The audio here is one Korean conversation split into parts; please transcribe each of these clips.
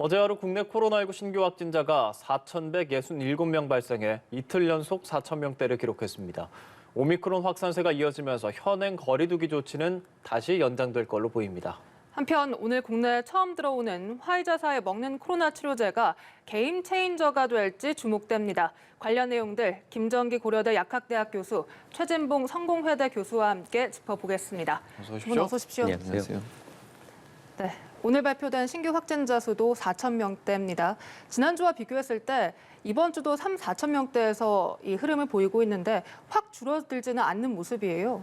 어제 하루 국내 코로나19 신규 확진자가 4,167명 발생해 이틀 연속 4,000명대를 기록했습니다. 오미크론 확산세가 이어지면서 현행 거리 두기 조치는 다시 연장될 걸로 보입니다. 한편 오늘 국내에 처음 들어오는 화이자사의 먹는 코로나 치료제가 게임 체인저가 될지 주목됩니다. 관련 내용들 김정기 고려대 약학대학 교수, 최진봉 성공회대 교수와 함께 짚어보겠습니다. 어서 오십시오. 두 분 어서 오십시오. 네, 안녕하세요. 네, 오늘 발표된 신규 확진자 수도 4,000명대입니다. 지난주와 비교했을 때 이번 주도 4,000명대에서 이 흐름을 보이고 있는데 확 줄어들지는 않는 모습이에요.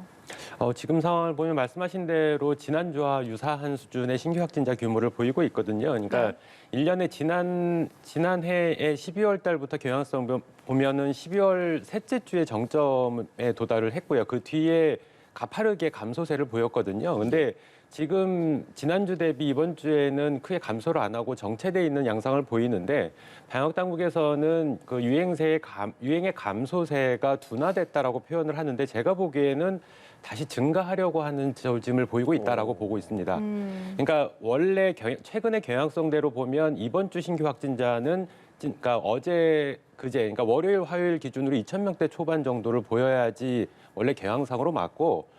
지금 상황을 보면 말씀하신 대로 지난주와 유사한 수준의 신규 확진자 규모를 보이고 있거든요. 그러니까 네. 1년에 지난해의 12월 달부터 경향성 보면은 12월 셋째 주에 정점에 도달을 했고요. 그 뒤에 가파르게 감소세를 보였거든요. 근데 지금 지난주 대비 이번 주에는 크게 감소를 안 하고 정체돼 있는 양상을 보이는데 방역 당국에서는 그 유행의 감소세가 둔화됐다라고 표현을 하는데 제가 보기에는 다시 증가하려고 하는 조짐을 보이고 있다라고 보고 있습니다. 그러니까 원래 최근의 경향성대로 보면 이번 주 신규 확진자는 그러니까 그제 그러니까 월요일 화요일 기준으로 2,000명대 초반 정도를 보여야지 원래 경향상으로 맞고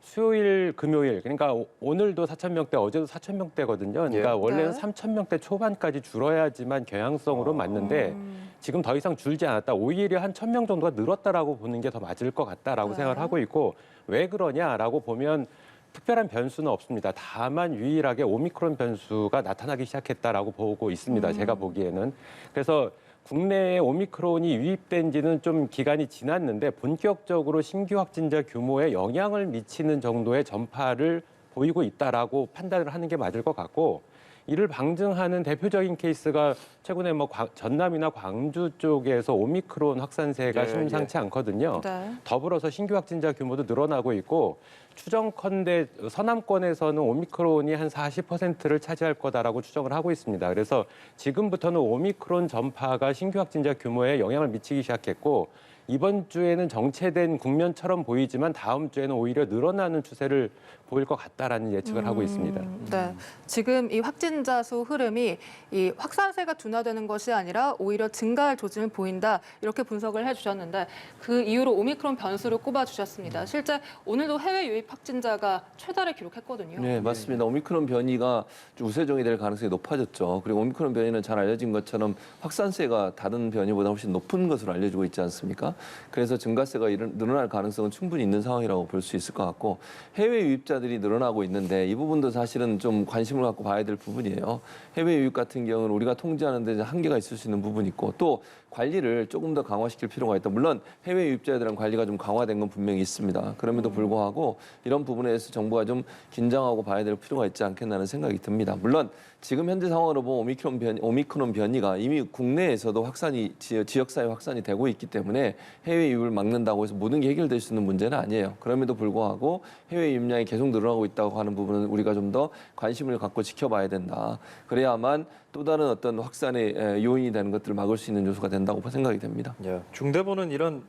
수요일, 금요일, 그러니까 오늘도 4,000명대, 어제도 4,000명대거든요. 그러니까 원래는 네. 3,000명대 초반까지 줄어야지만 경향성으로 맞는데 지금 더 이상 줄지 않았다. 오히려 한 1,000명 정도가 늘었다라고 보는 게 더 맞을 것 같다라고 네. 생각을 하고 있고 왜 그러냐라고 보면 특별한 변수는 없습니다. 다만 유일하게 오미크론 변수가 나타나기 시작했다라고 보고 있습니다. 제가 보기에는. 그래서 국내에 오미크론이 유입된 지는 좀 기간이 지났는데 본격적으로 신규 확진자 규모에 영향을 미치는 정도의 전파를 보이고 있다라고 판단을 하는 게 맞을 것 같고 이를 방증하는 대표적인 케이스가 최근에 전남이나 광주 쪽에서 오미크론 확산세가 심상치 않거든요. 네. 더불어서 신규 확진자 규모도 늘어나고 있고 추정컨대 서남권에서는 오미크론이 한 40%를 차지할 거다라고 추정을 하고 있습니다. 그래서 지금부터는 오미크론 전파가 신규 확진자 규모에 영향을 미치기 시작했고 이번 주에는 정체된 국면처럼 보이지만 다음 주에는 오히려 늘어나는 추세를 보일 것 같다라는 예측을 하고 있습니다. 네, 지금 이 확진자 수 흐름이 이 확산세가 둔화되는 것이 아니라 오히려 증가할 조짐을 보인다 이렇게 분석을 해주셨는데 그 이후로 오미크론 변수를 꼽아주셨습니다. 실제 오늘도 해외 유입 확진자가 최다를 기록했거든요. 네, 맞습니다. 오미크론 변이가 좀 우세종이 될 가능성이 높아졌죠. 그리고 오미크론 변이는 잘 알려진 것처럼 확산세가 다른 변이보다 훨씬 높은 것으로 알려지고 있지 않습니까? 그래서 증가세가 늘어날 가능성은 충분히 있는 상황이라고 볼 수 있을 것 같고 해외 유입자들이 늘어나고 있는데 이 부분도 사실은 좀 관심을 갖고 봐야 될 부분이에요. 해외 유입 같은 경우는 우리가 통제하는 데 한계가 있을 수 있는 부분이 있고 또 관리를 조금 더 강화시킬 필요가 있다. 물론 해외 유입자에 대한 관리가 좀 강화된 건 분명히 있습니다. 그럼에도 불구하고 이런 부분에 대해서 정부가 좀 긴장하고 봐야 될 필요가 있지 않겠나는 생각이 듭니다. 물론 지금 현재 상황으로 보면 오미크론 변이가 이미 국내에서도 지역사회 확산이 되고 있기 때문에 해외 유입을 막는다고 해서 모든 게 해결될 수 있는 문제는 아니에요. 그럼에도 불구하고 해외 유입량이 계속 늘어나고 있다고 하는 부분은 우리가 좀 더 관심을 갖고 지켜봐야 된다. 그래야만 또 다른 어떤 확산의 요인이 되는 것들을 막을 수 있는 요소가 된다고 생각이 됩니다. 중대본은 이런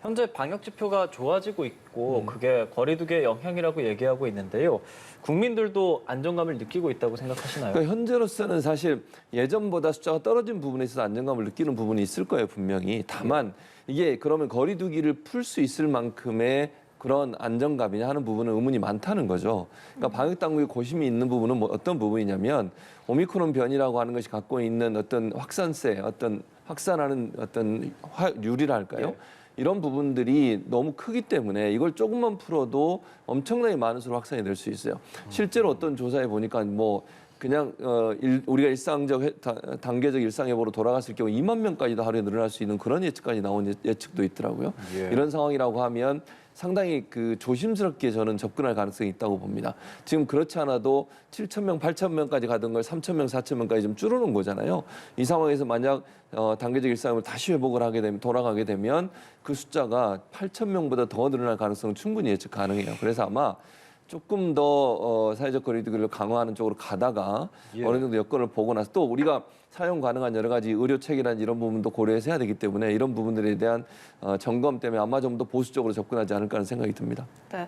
현재 방역 지표가 좋아지고 있고 그게 거리 두기의 영향이라고 얘기하고 있는데요. 국민들도 안정감을 느끼고 있다고 생각하시나요? 그러니까 현재로서는 사실 예전보다 숫자가 떨어진 부분에 있어서 안정감을 느끼는 부분이 있을 거예요, 분명히. 다만 이게 그러면 거리 두기를 풀 수 있을 만큼의 그런 안정감이냐 하는 부분은 의문이 많다는 거죠. 그러니까 방역 당국의 고심이 있는 부분은 어떤 부분이냐면 오미크론 변이라고 하는 것이 갖고 있는 어떤 확산세, 어떤 확산하는 어떤 률이랄까요? 이런 부분들이 너무 크기 때문에 이걸 조금만 풀어도 엄청나게 많은 수로 확산이 될 수 있어요. 실제로 어떤 조사에 보니까 그냥 우리가 단계적 일상회복으로 돌아갔을 경우 2만 명까지도 하루에 늘어날 수 있는 그런 예측까지 나온 예측도 있더라고요. 이런 상황이라고 하면 상당히 조심스럽게 저는 접근할 가능성이 있다고 봅니다. 지금 그렇지 않아도 7,000명, 8,000명까지 가던 걸 3,000명, 4,000명까지 좀 줄어놓은 거잖아요. 이 상황에서 만약 단계적 일상을 다시 돌아가게 되면 그 숫자가 8,000명보다 더 늘어날 가능성은 충분히 예측 가능해요. 그래서 아마 조금 더 사회적 거리두기를 강화하는 쪽으로 가다가 어느 정도 여건을 보고 나서 또 우리가 사용 가능한 여러 가지 의료 체계라든지 이런 부분도 고려해서 해야 되기 때문에 이런 부분들에 대한 점검 때문에 아마 좀 더 보수적으로 접근하지 않을까 하는 생각이 듭니다. 네.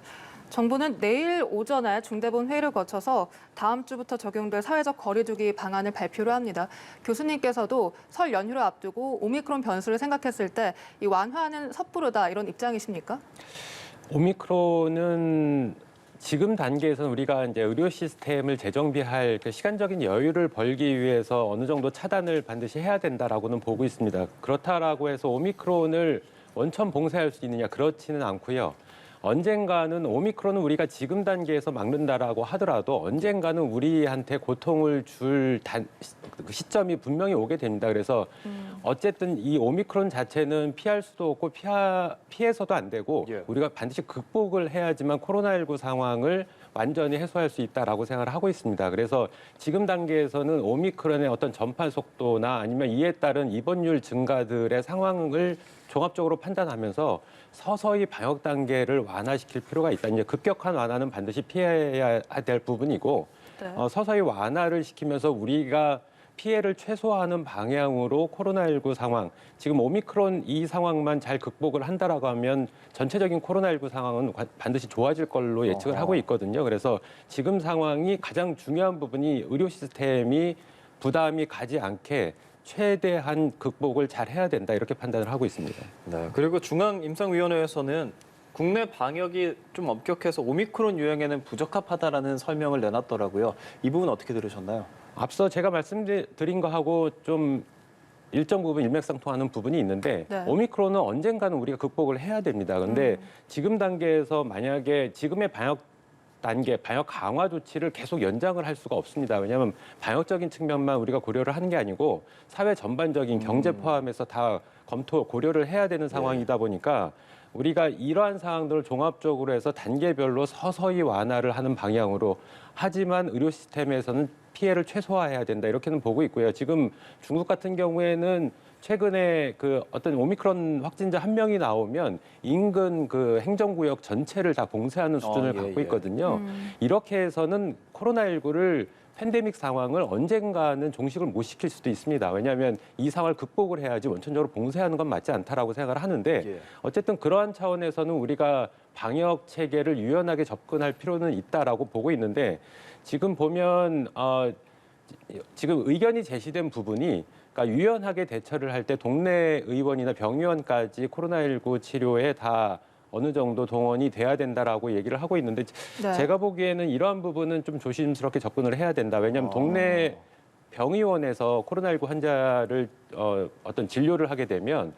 정부는 내일 오전에 중대본 회의를 거쳐서 다음 주부터 적용될 사회적 거리두기 방안을 발표를 합니다. 교수님께서도 설 연휴를 앞두고 오미크론 변수를 생각했을 때 이 완화는 섣부르다 이런 입장이십니까? 오미크론은 지금 단계에서는 우리가 이제 의료 시스템을 재정비할 그 시간적인 여유를 벌기 위해서 어느 정도 차단을 반드시 해야 된다라고는 보고 있습니다. 그렇다라고 해서 오미크론을 원천 봉쇄할 수 있느냐 그렇지는 않고요. 언젠가는 오미크론은 우리가 지금 단계에서 막는다라고 하더라도 언젠가는 우리한테 고통을 줄 시점이 분명히 오게 됩니다. 그래서 어쨌든 이 오미크론 자체는 피할 수도 없고 피해서도 안 되고 예. 우리가 반드시 극복을 해야지만 코로나19 상황을 완전히 해소할 수 있다라고 생각을 하고 있습니다. 그래서 지금 단계에서는 오미크론의 어떤 전파 속도나 아니면 이에 따른 입원율 증가들의 상황을 종합적으로 판단하면서 서서히 방역 단계를 완화시킬 필요가 있다. 이제 급격한 완화는 반드시 피해야 될 부분이고 네. 서서히 완화를 시키면서 우리가 피해를 최소화하는 방향으로 코로나19 상황, 지금 오미크론 이 상황만 잘 극복을 한다라고 하면 전체적인 코로나19 상황은 반드시 좋아질 걸로 예측을 하고 있거든요. 그래서 지금 상황이 가장 중요한 부분이 의료 시스템이 부담이 가지 않게 최대한 극복을 잘 해야 된다 이렇게 판단을 하고 있습니다. 네, 그리고 중앙임상위원회에서는 국내 방역이 좀 엄격해서 오미크론 유행에는 부적합하다라는 설명을 내놨더라고요. 이 부분 어떻게 들으셨나요? 앞서 제가 말씀드린 거하고 좀 일정 부분 일맥상통하는 부분이 있는데 네. 오미크론은 언젠가는 우리가 극복을 해야 됩니다. 근데 지금 단계에서 만약에 지금의 방역 단계, 방역 강화 조치를 계속 연장을 할 수가 없습니다. 왜냐하면 방역적인 측면만 우리가 고려를 하는 게 아니고 사회 전반적인 경제 포함해서 다 고려를 해야 되는 상황이다 보니까 우리가 이러한 상황들을 종합적으로 해서 단계별로 서서히 완화를 하는 방향으로 하지만 의료 시스템에서는 피해를 최소화해야 된다 이렇게는 보고 있고요. 지금 중국 같은 경우에는 최근에 그 어떤 오미크론 확진자 한 명이 나오면 인근 그 행정구역 전체를 다 봉쇄하는 수준을 예, 갖고 예. 있거든요. 이렇게 해서는 코로나19를 팬데믹 상황을 언젠가는 종식을 못 시킬 수도 있습니다. 왜냐하면 이 상황을 극복을 해야지 원천적으로 봉쇄하는 건 맞지 않다라고 생각을 하는데 예. 어쨌든 그러한 차원에서는 우리가 방역 체계를 유연하게 접근할 필요는 있다라고 보고 있는데 지금 보면 지금 의견이 제시된 부분이 그러니까 유연하게 대처를 할 때 동네 의원이나 병의원까지 코로나19 치료에 다 어느 정도 동원이 돼야 된다라고 얘기를 하고 있는데 네. 제가 보기에는 이러한 부분은 좀 조심스럽게 접근을 해야 된다. 왜냐하면 동네 병의원에서 코로나19 환자를 어떤 진료를 하게 되면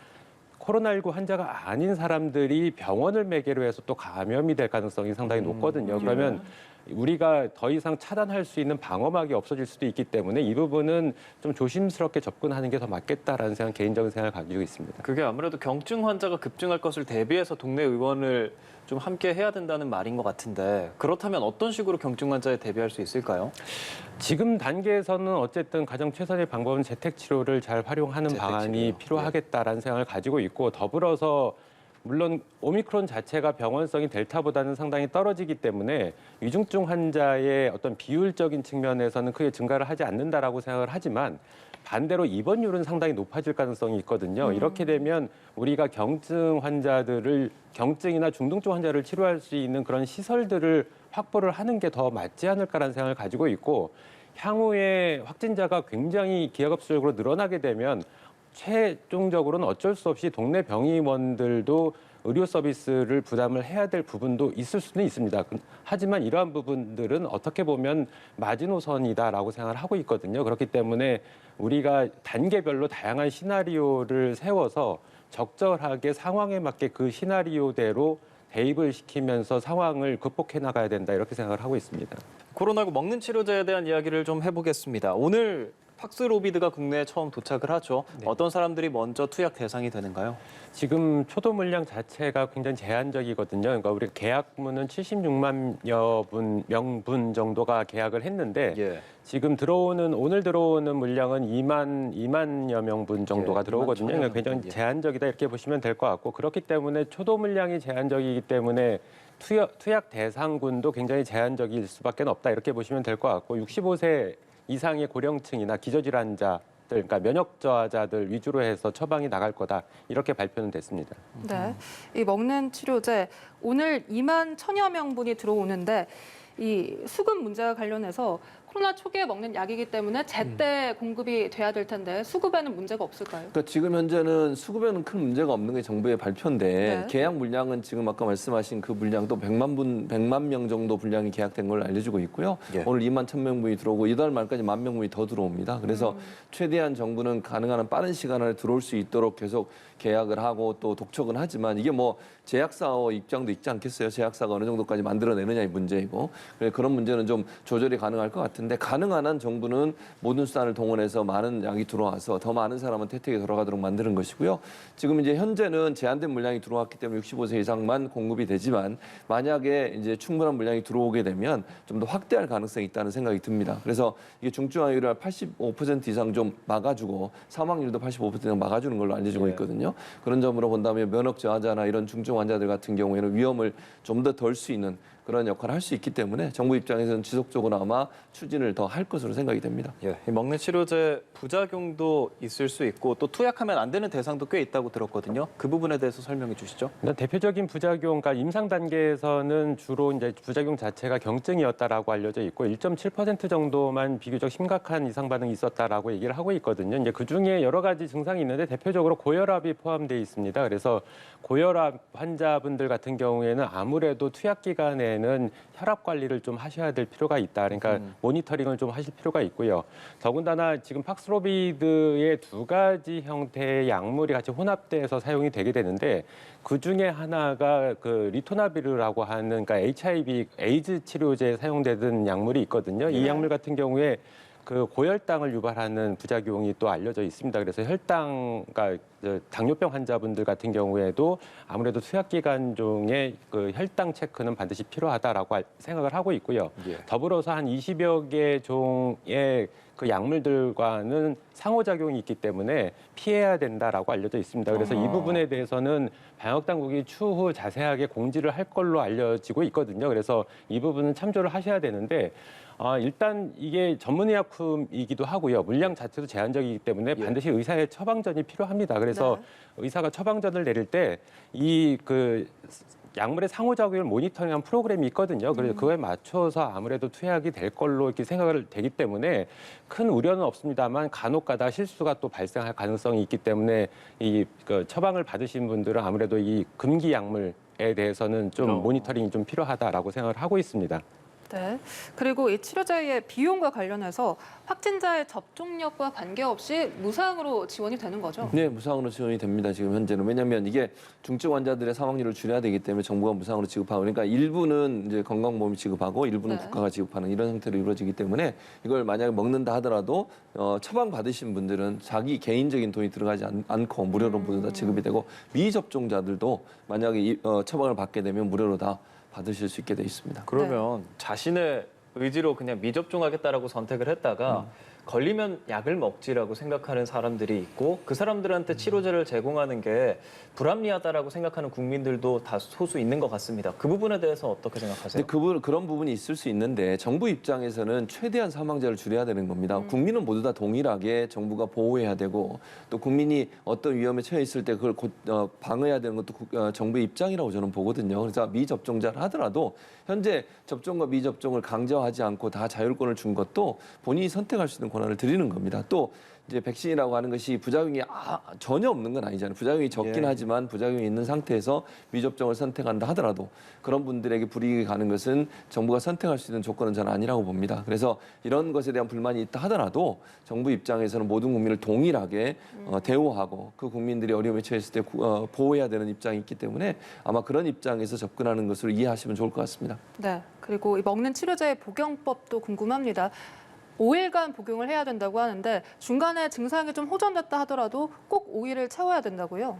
코로나19 환자가 아닌 사람들이 병원을 매개로 해서 또 감염이 될 가능성이 상당히 높거든요. 그러면 우리가 더 이상 차단할 수 있는 방어막이 없어질 수도 있기 때문에 이 부분은 좀 조심스럽게 접근하는 게 더 맞겠다라는 생각, 개인적인 생각을 가지고 있습니다. 그게 아무래도 경증 환자가 급증할 것을 대비해서 동네 의원을 좀 함께 해야 된다는 말인 것 같은데 그렇다면 어떤 식으로 경증 환자에 대비할 수 있을까요? 지금 단계에서는 어쨌든 가장 최선의 방법은 재택 치료를 잘 활용하는 재택 방안이 치료요. 필요하겠다라는 생각을 가지고 있고 더불어서 물론 오미크론 자체가 병원성이 델타보다는 상당히 떨어지기 때문에 위중증 환자의 어떤 비율적인 측면에서는 크게 증가를 하지 않는다라고 생각을 하지만 반대로 입원율은 상당히 높아질 가능성이 있거든요. 이렇게 되면 우리가 경증이나 중등증 환자를 치료할 수 있는 그런 시설들을 확보를 하는 게 더 맞지 않을까라는 생각을 가지고 있고 향후에 확진자가 굉장히 기하급수적으로 늘어나게 되면 최종적으로는 어쩔 수 없이 동네 병의원들도 의료 서비스를 부담을 해야 될 부분도 있을 수는 있습니다. 하지만 이러한 부분들은 어떻게 보면 마지노선이다라고 생각을 하고 있거든요. 그렇기 때문에 우리가 단계별로 다양한 시나리오를 세워서 적절하게 상황에 맞게 그 시나리오대로 대입을 시키면서 상황을 극복해 나가야 된다 이렇게 생각을 하고 있습니다. 코로나19 먹는 치료제에 대한 이야기를 좀 해보겠습니다. 오늘 팍스로비드가 국내에 처음 도착을 하죠. 어떤 사람들이 먼저 투약 대상이 되는가요? 지금 초도 물량 자체가 굉장히 제한적이거든요. 그러니까 우리 계약분은 76만 명분 정도가 계약을 했는데 예. 지금 오늘 들어오는 물량은 2만여 명분 정도가 예, 들어오거든요. 2만 그러니까 1,000여 굉장히 명분, 예. 제한적이다 이렇게 보시면 될 것 같고 그렇기 때문에 초도 물량이 제한적이기 때문에 투약 대상군도 굉장히 제한적일 수밖에 없다 이렇게 보시면 될 것 같고 65세 이상의 고령층이나 기저질환자 그러니까 면역 저하자들 위주로 해서 처방이 나갈 거다 이렇게 발표는 됐습니다. 네, 이 먹는 치료제 오늘 2만 1,000여 명분이 들어오는데 이 수급 문제와 관련해서 코로나 초기에 먹는 약이기 때문에 제때 공급이 돼야 될 텐데 수급에는 문제가 없을까요? 그러니까 지금 현재는 수급에는 큰 문제가 없는 게 정부의 발표인데 네. 계약 물량은 지금 아까 말씀하신 그 물량도 100만 명 정도 분량이 계약된 걸 알려주고 있고요. 예. 오늘 2만 1,000명분이 들어오고 이달 말까지 10,000명분이 더 들어옵니다. 그래서 최대한 정부는 가능한 한 빠른 시간 안에 들어올 수 있도록 계속 계약을 하고 또 독촉은 하지만 이게 뭐 제약사의 입장도 있지 않겠어요. 제약사가 어느 정도까지 만들어내느냐의 문제이고 그런 문제는 좀 조절이 가능할 것 같은데 가능한 한 정부는 모든 수단을 동원해서 많은 약이 들어와서 더 많은 사람은 혜택에 들어가도록 만드는 것이고요. 지금 이제 현재는 제한된 물량이 들어왔기 때문에 65세 이상만 공급이 되지만 만약에 이제 충분한 물량이 들어오게 되면 좀 더 확대할 가능성이 있다는 생각이 듭니다. 그래서 이게 중증화율을 85% 이상 좀 막아주고 사망률도 85% 이상 막아주는 걸로 알려지고 있거든요. 그런 점으로 본다면 면역 저하자나 이런 중증 환자들 같은 경우에는 위험을 좀 더 덜 수 있는 그런 역할을 할 수 있기 때문에 정부 입장에서는 지속적으로 아마 추진을 더 할 것으로 생각이 됩니다. 예, 이 먹는 치료제 부작용도 있을 수 있고 또 투약하면 안 되는 대상도 꽤 있다고 들었거든요. 그 부분에 대해서 설명해 주시죠. 일단 대표적인 부작용, 그러니까 임상 단계에서는 주로 이제 부작용 자체가 경증이었다라고 알려져 있고 1.7% 정도만 비교적 심각한 이상 반응이 있었다라고 얘기를 하고 있거든요. 이제 그 중에 여러 가지 증상이 있는데 대표적으로 고혈압이 포함되어 있습니다. 그래서 고혈압 환자분들 같은 경우에는 아무래도 투약 기간에는 혈압 관리를 좀 하셔야 될 필요가 있다. 그러니까 모니터링을 좀 하실 필요가 있고요. 더군다나 지금 팍스로비드의 두 가지 형태의 약물이 같이 혼합돼서 사용이 되게 되는데 그 중에 하나가 그 리토나비르라고 하는 그러니까 HIV 에이즈 치료제에 사용되던 약물이 있거든요. 이 약물 같은 경우에 그 고혈당을 유발하는 부작용이 또 알려져 있습니다. 그래서 혈당, 그러니까 당뇨병 환자분들 같은 경우에도 아무래도 투약 기간 중에 그 혈당 체크는 반드시 필요하다라고 생각을 하고 있고요. 예. 더불어서 한 20여 개 종의 그 약물들과는 상호작용이 있기 때문에 피해야 된다라고 알려져 있습니다. 그래서 이 부분에 대해서는 방역 당국이 추후 자세하게 공지를 할 걸로 알려지고 있거든요. 그래서 이 부분은 참조를 하셔야 되는데 일단 이게 전문의약품이기도 하고요. 물량 자체도 제한적이기 때문에 반드시 의사의 처방전이 필요합니다. 그래서 의사가 처방전을 내릴 때 이 그 약물의 상호작용을 모니터링한 프로그램이 있거든요. 그래서 그거에 맞춰서 아무래도 투약이 될 걸로 이렇게 생각을 되기 때문에 큰 우려는 없습니다만 간혹가다 실수가 또 발생할 가능성이 있기 때문에 이 그 처방을 받으신 분들은 아무래도 이 금기 약물에 대해서는 좀 모니터링이 좀 필요하다라고 생각을 하고 있습니다. 네. 그리고 이 치료제의 비용과 관련해서 확진자의 접종력과 관계없이 무상으로 지원이 되는 거죠? 네, 무상으로 지원이 됩니다. 지금 현재는. 왜냐하면 이게 중증 환자들의 사망률을 줄여야 되기 때문에 정부가 무상으로 지급하고 그러니까 일부는 이제 건강보험이 지급하고 일부는 국가가 지급하는 이런 형태로 이루어지기 때문에 이걸 만약에 먹는다 하더라도 처방 받으신 분들은 자기 개인적인 돈이 들어가지 않고 무료로 모두 다 지급이 되고 미접종자들도 만약에 처방을 받게 되면 무료로 다 받으실 수 있게 돼 있습니다. 그러면 자신의 의지로 그냥 미접종하겠다라고 선택을 했다가 걸리면 약을 먹지라고 생각하는 사람들이 있고 그 사람들한테 치료제를 제공하는 게 불합리하다라고 생각하는 국민들도 다 소수 있는 것 같습니다. 그 부분에 대해서 어떻게 생각하세요? 근데 그런 부분이 있을 수 있는데 정부 입장에서는 최대한 사망자를 줄여야 되는 겁니다. 국민은 모두 다 동일하게 정부가 보호해야 되고 또 국민이 어떤 위험에 처해 있을 때 그걸 방어해야 되는 것도 정부의 입장이라고 저는 보거든요. 그래서 미접종자를 하더라도 현재 접종과 미접종을 강제하지 않고 다 자율권을 준 것도 본인이 선택할 수 있는 권한을 드리는 겁니다. 또 이제 백신이라고 하는 것이 부작용이 전혀 없는 건 아니잖아요. 부작용이 적긴 하지만 부작용이 있는 상태에서 미접종을 선택한다 하더라도 그런 분들에게 불이익이 가는 것은 정부가 선택할 수 있는 조건은 저는 아니라고 봅니다. 그래서 이런 것에 대한 불만이 있다 하더라도 정부 입장에서는 모든 국민을 동일하게 대우하고 그 국민들이 어려움에 처했을 때 보호해야 되는 입장이 있기 때문에 아마 그런 입장에서 접근하는 것으로 이해하시면 좋을 것 같습니다. 네. 그리고 이 먹는 치료제의 복용법도 궁금합니다. 5일간 복용을 해야 된다고 하는데 중간에 증상이 좀 호전됐다 하더라도 꼭 5일을 채워야 된다고요?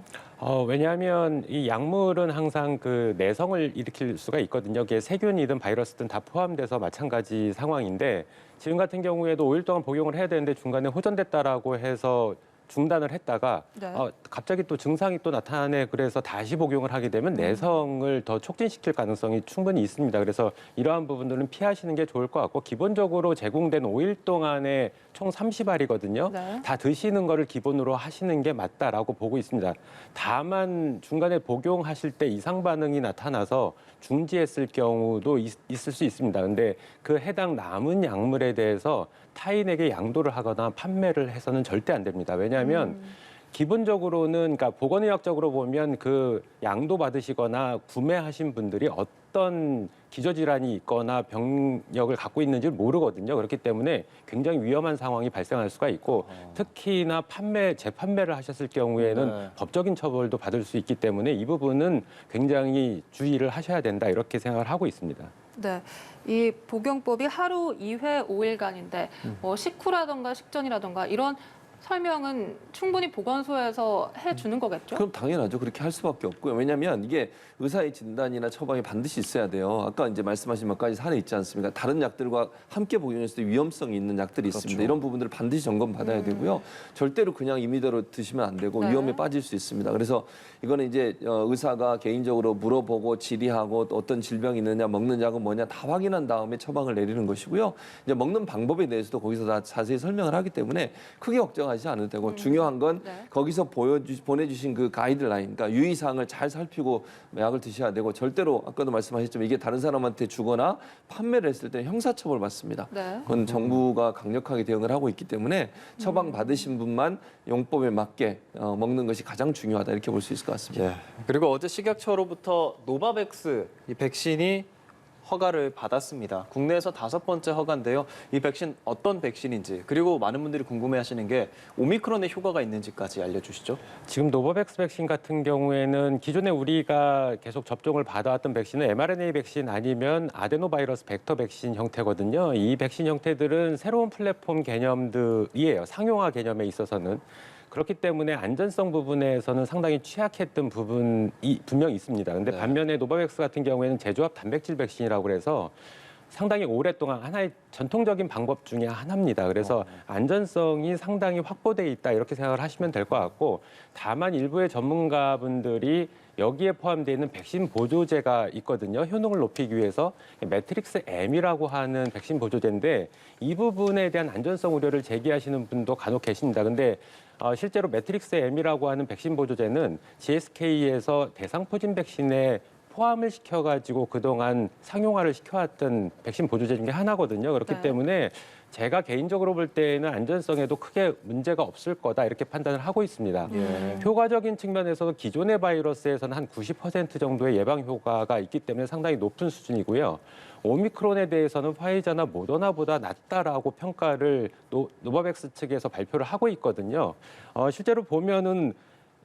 왜냐하면 이 약물은 항상 그 내성을 일으킬 수가 있거든요. 그게 세균이든 바이러스든 다 포함돼서 마찬가지 상황인데 지금 같은 경우에도 5일 동안 복용을 해야 되는데 중간에 호전됐다라고 해서 중단을 했다가 네. 갑자기 또 증상이 또 나타나네 그래서 다시 복용을 하게 되면 내성을 더 촉진시킬 가능성이 충분히 있습니다. 그래서 이러한 부분들은 피하시는 게 좋을 것 같고 기본적으로 제공된 5일 동안에 총 30알이거든요. 네. 다 드시는 거를 기본으로 하시는 게 맞다라고 보고 있습니다. 다만 중간에 복용하실 때 이상 반응이 나타나서 중지했을 경우도 있을 수 있습니다. 근데 그 해당 남은 약물에 대해서 타인에게 양도를 하거나 판매를 해서는 절대 안 됩니다. 왜냐하면 기본적으로는 그러니까 보건의학적으로 보면 그 양도 받으시거나 구매하신 분들이 어떤 기저질환이 있거나 병력을 갖고 있는지를 모르거든요. 그렇기 때문에 굉장히 위험한 상황이 발생할 수가 있고 특히나 재판매를 하셨을 경우에는 네. 법적인 처벌도 받을 수 있기 때문에 이 부분은 굉장히 주의를 하셔야 된다 이렇게 생각을 하고 있습니다. 네, 이 복용법이 하루 2회 5일간인데 뭐 식후라던가 식전이라던가 이런 설명은 충분히 보건소에서 해주는 거겠죠? 그럼 당연하죠. 그렇게 할 수밖에 없고요. 왜냐하면 이게 의사의 진단이나 처방이 반드시 있어야 돼요. 아까 이제 말씀하신 몇 가지 사례 있지 않습니까? 다른 약들과 함께 복용했을 때 위험성이 있는 약들이 있습니다. 이런 부분들을 반드시 점검받아야 되고요. 절대로 그냥 임의대로 드시면 안 되고 네. 위험에 빠질 수 있습니다. 그래서 이거는 이제 의사가 개인적으로 물어보고 질의하고 또 어떤 질병이 있느냐, 먹는 약은 뭐냐 다 확인한 다음에 처방을 내리는 것이고요. 이제 먹는 방법에 대해서도 거기서 다 자세히 설명을 하기 때문에 크게 걱정하지 않아도 되고 중요한 건 네. 거기서 보내주신 그 가이드라인, 그러니까 유의사항을 잘 살피고 약을 드셔야 되고 절대로 아까도 말씀하셨지만 이게 다른 사람한테 주거나 판매를 했을 때 형사처벌 받습니다. 네. 그건 정부가 강력하게 대응을 하고 있기 때문에 처방 받으신 분만 용법에 맞게 먹는 것이 가장 중요하다 이렇게 볼 수 있을 것 같습니다. 예. 그리고 어제 식약처로부터 노바백스 이 백신이 허가를 받았습니다. 국내에서 5번째 허가인데요. 이 백신 어떤 백신인지 그리고 많은 분들이 궁금해하시는 게 오미크론의 효과가 있는지까지 알려주시죠. 지금 노바백스 백신 같은 경우에는 기존에 우리가 계속 접종을 받아왔던 백신은 mRNA 백신 아니면 아데노바이러스 벡터 백신 형태거든요. 이 백신 형태들은 새로운 플랫폼 개념들이에요. 상용화 개념에 있어서는. 그렇기 때문에 안전성 부분에서는 상당히 취약했던 부분이 분명히 있습니다. 근데 네. 반면에 노바백스 같은 경우에는 제조합 단백질 백신이라고 그래서 상당히 오랫동안 하나의 전통적인 방법 중에 하나입니다. 그래서 안전성이 상당히 확보돼 있다 이렇게 생각을 하시면 될 것 같고 다만 일부의 전문가분들이 여기에 포함되어 있는 백신 보조제가 있거든요. 효능을 높이기 위해서 매트릭스 M이라고 하는 백신 보조제인데 이 부분에 대한 안전성 우려를 제기하시는 분도 간혹 계십니다. 근데 실제로 매트릭스 M이라고 하는 백신 보조제는 GSK에서 대상포진 백신에 포함을 시켜가지고 그동안 상용화를 시켜왔던 백신 보조제 중에 하나거든요. 그렇기 네. 때문에 제가 개인적으로 볼 때는 안전성에도 크게 문제가 없을 거다 이렇게 판단을 하고 있습니다. 예. 효과적인 측면에서도 기존의 바이러스에서는 한 90% 정도의 예방 효과가 있기 때문에 상당히 높은 수준이고요. 오미크론에 대해서는 화이자나 모더나보다 낫다라고 평가를 노바백스 측에서 발표를 하고 있거든요. 실제로 보면은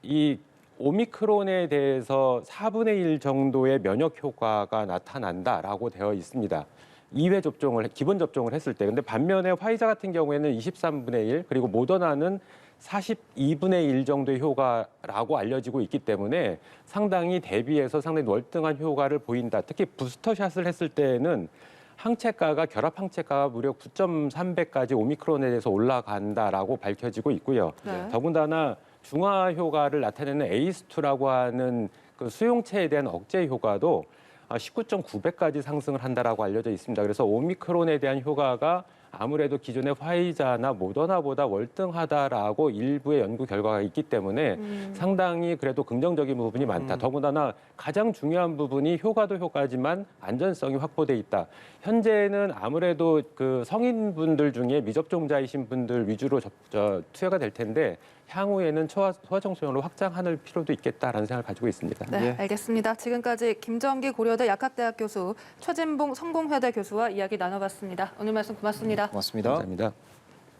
이 오미크론에 대해서 4분의 1 정도의 면역 효과가 나타난다라고 되어 있습니다. 2회 접종을 기본 접종을 했을 때. 근데 반면에 화이자 같은 경우에는 23분의 1 그리고 모더나는 42분의 1 정도의 효과라고 알려지고 있기 때문에 상당히 대비해서 상당히 월등한 효과를 보인다. 특히 부스터샷을 했을 때는 항체가가 결합 항체가가 무려 9.3배까지 오미크론에 대해서 올라간다라고 밝혀지고 있고요. 네. 더군다나 중화 효과를 나타내는 ACE2라고 하는 그 수용체에 대한 억제 효과도 19.9배까지 상승을 한다라고 알려져 있습니다. 그래서 오미크론에 대한 효과가 아무래도 기존의 화이자나 모더나보다 월등하다라고 일부의 연구 결과가 있기 때문에 상당히 그래도 긍정적인 부분이 많다. 더군다나 가장 중요한 부분이 효과도 효과지만 안전성이 확보돼 있다. 현재는 아무래도 그 성인분들 중에 미접종자이신 분들 위주로 투여가 될 텐데 향후에는 소아청소년으로 확장할 필요도 있겠다라는 생각을 가지고 있습니다. 네, 예. 알겠습니다. 지금까지 김정기 고려대 약학대학 교수, 최진봉 성공회대 교수와 이야기 나눠봤습니다. 오늘 말씀 고맙습니다. 고맙습니다. 감사합니다.